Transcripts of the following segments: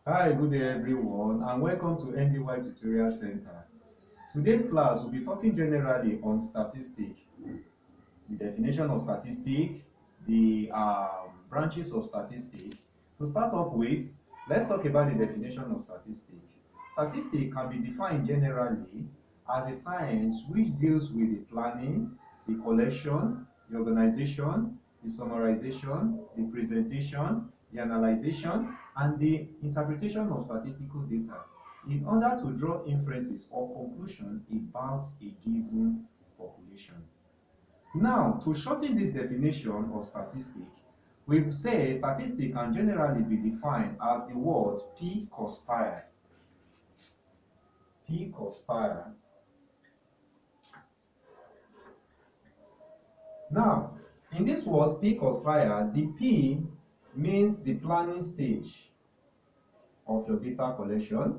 Hi, good day everyone, and welcome to NDY Tutorial Center. Today's class will be talking generally on statistics, the definition of statistics, the branches of statistics. To start off with, let's talk about the definition of statistics. Statistics can be defined generally as a science which deals with the planning, the collection, the organization, the summarization, the presentation, the analyzation, and the interpretation of statistical data in order to draw inferences or conclusions about a given population. Now, to shorten this definition of statistic, we say statistic can generally be defined as the word P conspire. P conspire. Now, in this word P conspire, the P means the planning stage of your data collection.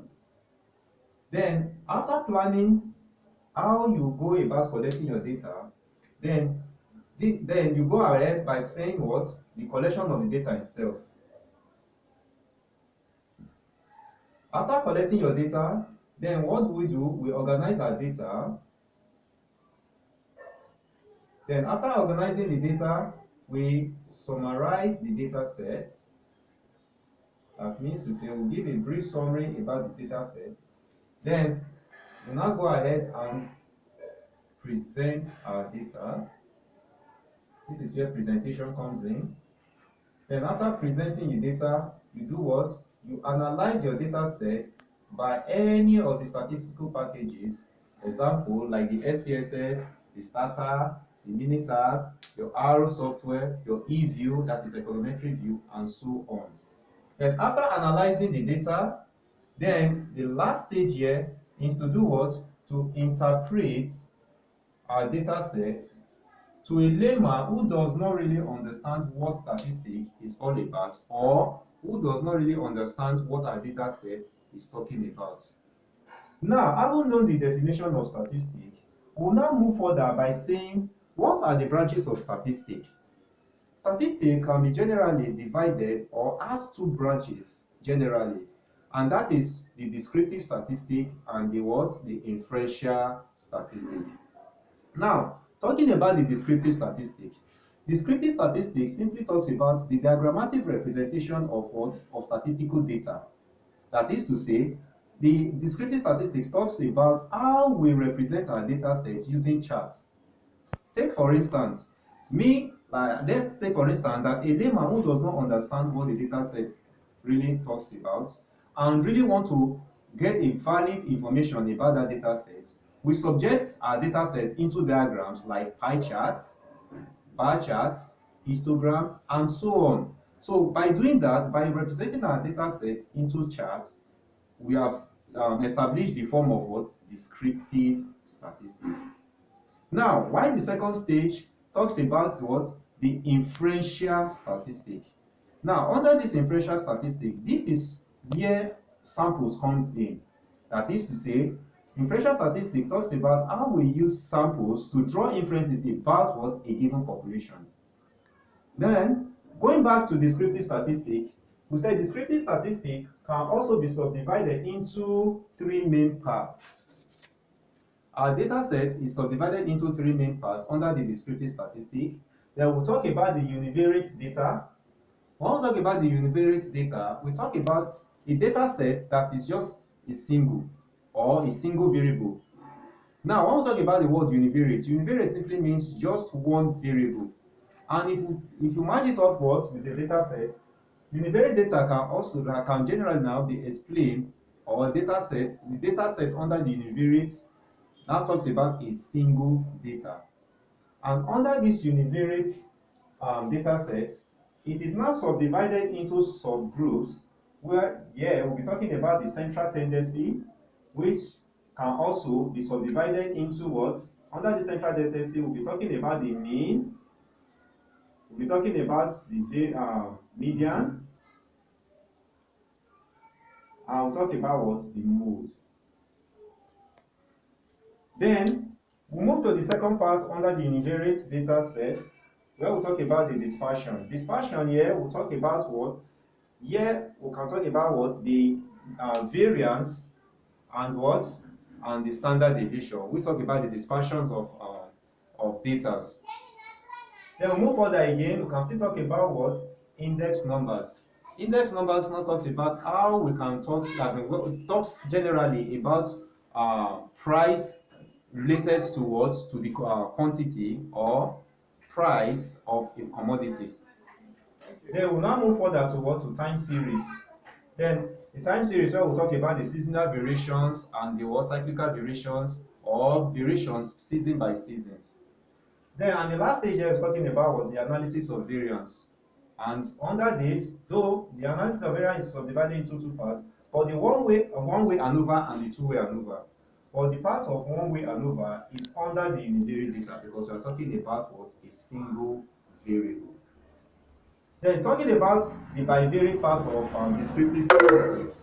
Then, after planning how you go about collecting your data, then you go ahead by saying what? The collection of the data itself. After collecting your data, then what do? We organize our data. Then after organizing the data, we summarize the data set. That means to say we'll give a brief summary about the data set. Then we now go ahead and present our data. This is where presentation comes in. Then after presenting the data, you do what? You analyze your data set by any of the statistical packages, example like the SPSS, the Stata, the Minitab, your R software, your eView, that is econometric view, and so on. Then after analyzing the data, then the last stage here is to do what? To interpret our data set to a layman who does not really understand what statistics is all about, or who does not really understand what our data set is talking about. Now, having known the definition of statistics, we'll now move further by saying what are the branches of statistics. Statistics can be generally divided or has two branches generally, and that is the descriptive statistic and the what? The inferential statistic. Now, talking about the descriptive statistics simply talks about the diagrammatic representation of what? Of statistical data. That is to say, the descriptive statistics talks about how we represent our data sets using charts. Take for instance, let's take for instance that a layman who does not understand what the data set really talks about and really want to get a valid information about that data set, we subject our data set into diagrams like pie charts, bar charts, histogram, and so on. So by doing that, by representing our data set into charts, we have established the form of what? Descriptive statistics. Now, while the second stage talks about what? The inferential statistic. Now, under this inferential statistic, this is where samples comes in. That is to say, inferential statistic talks about how we use samples to draw inferences about what? A given population. Then, going back to descriptive statistic, we said descriptive statistic can also be subdivided into three main parts. Our data set is subdivided into three main parts under the descriptive statistic. Then we'll talk about the univariate data. When we talk about the univariate data, we talk about a data set that is just a single or a single variable. Now, when we talk about the word univariate simply means just one variable. And if you match it upwards with the data set, univariate data can generally now be explained, or the data set under the univariate now talks about a single data. And under this univariate data set, it is now subdivided into subgroups where here we'll be talking about the central tendency, which can also be subdivided into what? Under the central tendency, we'll be talking about the mean, we'll be talking about the median, and we'll talk about what? The mode. Then we move to the second part under the univariate data set, where we'll talk about the dispersion. Dispersion here, we'll talk about what? Here we can talk about what the variance and what and the standard deviation. We talk about the dispersions of data. Then we move further again. We can still talk about what index numbers. Index numbers now talks about how we can talk as in talks generally about price related to what to the quantity or price of a commodity. Then we'll now move further to what to time series. Then the time series where we'll talk about the seasonal variations and the what cyclical variations or variations season by seasons. Then and the last stage here is talking about was the analysis of variance. And under this, though the analysis of variance is subdivided into two parts, but the one-way ANOVA and the two-way ANOVA. But the part of one-way ANOVA is under the univariate data because we're talking about what a single variable. Then talking about the bivariate part of descriptive statistics.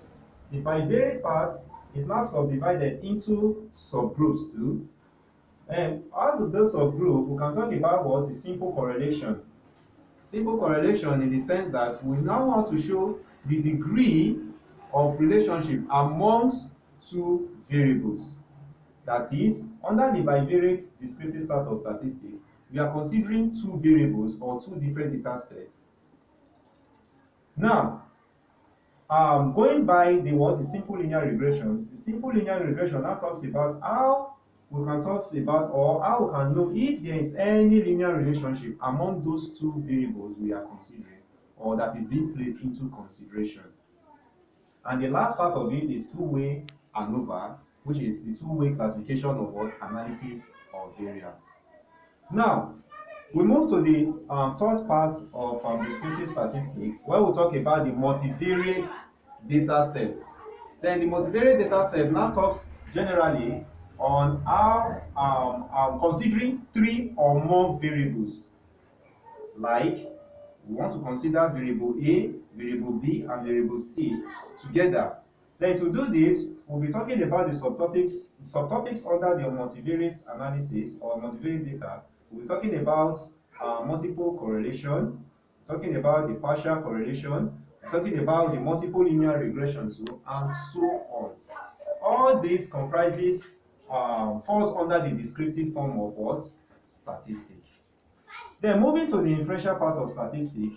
The bivariate part is now subdivided into subgroups too. And out of those subgroup, we can talk about what the simple correlation. Simple correlation in the sense that we now want to show the degree of relationship amongst two variables. That is, under the bivariate descriptive set of statistics, we are considering two variables or two different data sets. Now, going by the what is simple linear regression, the simple linear regression now talks about how we can talk about or how we can know if there is any linear relationship among those two variables we are considering or that is being placed into consideration. And the last part of it is two-way ANOVA, which is the two-way classification of what analysis of variance. Now, we move to the third part of descriptive statistics, where we talk about the multivariate data set. Then the multivariate data set now talks generally on how considering three or more variables. Like we want to consider variable A, variable B, and variable C together. Then to do this, we'll be talking about the subtopics under the multivariate analysis or multivariate data. We'll be talking about multiple correlation, talking about the partial correlation, talking about the multiple linear regression too, and so on. All this comprises falls under the descriptive form of what? Statistics. Then moving to the inferential part of statistics,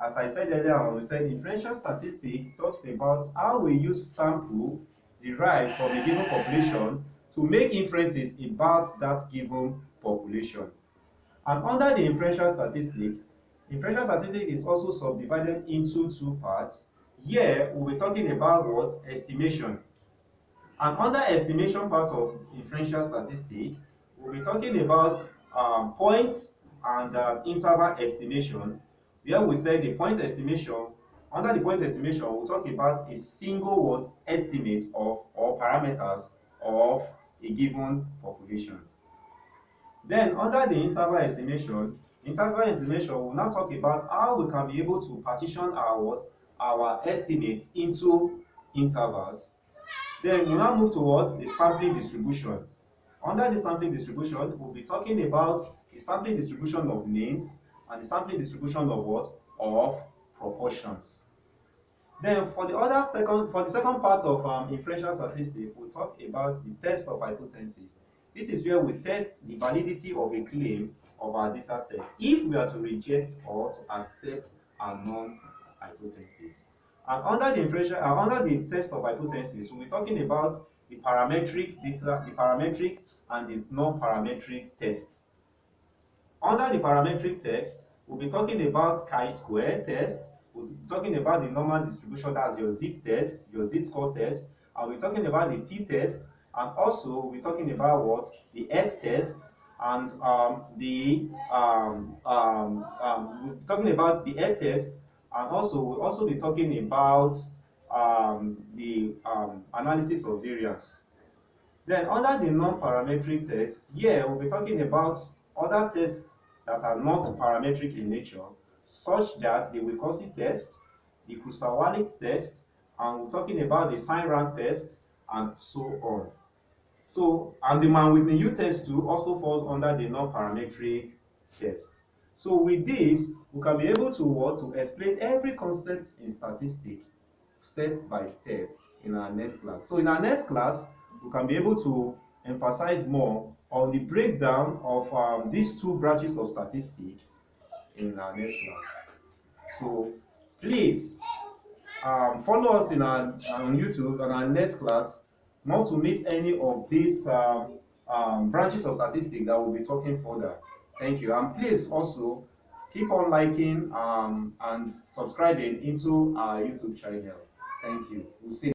as I said earlier on, we said inferential statistics talks about how we use sample derived from a given population to make inferences about that given population. And under the inferential statistics is also subdivided into two parts. Here, we'll be talking about what? Estimation. And under estimation part of inferential statistics, we'll be talking about points and interval estimation, where we say the point estimation, under the point estimation, we'll talk about a single what estimate of or parameters of a given population. Then under the interval estimation will now talk about how we can be able to partition our estimates into intervals. Then we now move towards the sampling distribution. Under the sampling distribution, we'll be talking about the sampling distribution of means and the sampling distribution of what? Of proportions. Then for the second part of inferential statistics, we'll talk about the test of hypothesis. This is where we test the validity of a claim of our data set if we are to reject or to accept a non-hypothesis. And under the test of hypothesis, we'll be talking about the parametric data, the parametric and the non-parametric tests. Under the parametric test, we'll be talking about chi-square test. We'll be talking about the normal distribution, that's your z-test, your z-score test, and we're talking about the t-test, and also we're talking about what? The f-test, and we're talking about the f-test, and also we'll also be talking about the analysis of variance. Then under the non-parametric test, here we'll be talking about other tests that are not parametric in nature, such that the Wilcoxon test, the Kruskal-Wallis test, and we're talking about the sign rank test, and so on. So, and the Mann-Whitney U test too also falls under the non-parametric test. So with this, we can be able to what to explain every concept in statistics step by step in our next class. So in our next class, we can be able to emphasize more on the breakdown of these two branches of statistics in our next class. So please follow us in our on YouTube on our next class, not to miss any of these branches of statistics that we'll be talking further. Thank you. And please also keep on liking and subscribing into our YouTube channel. Thank you. We'll see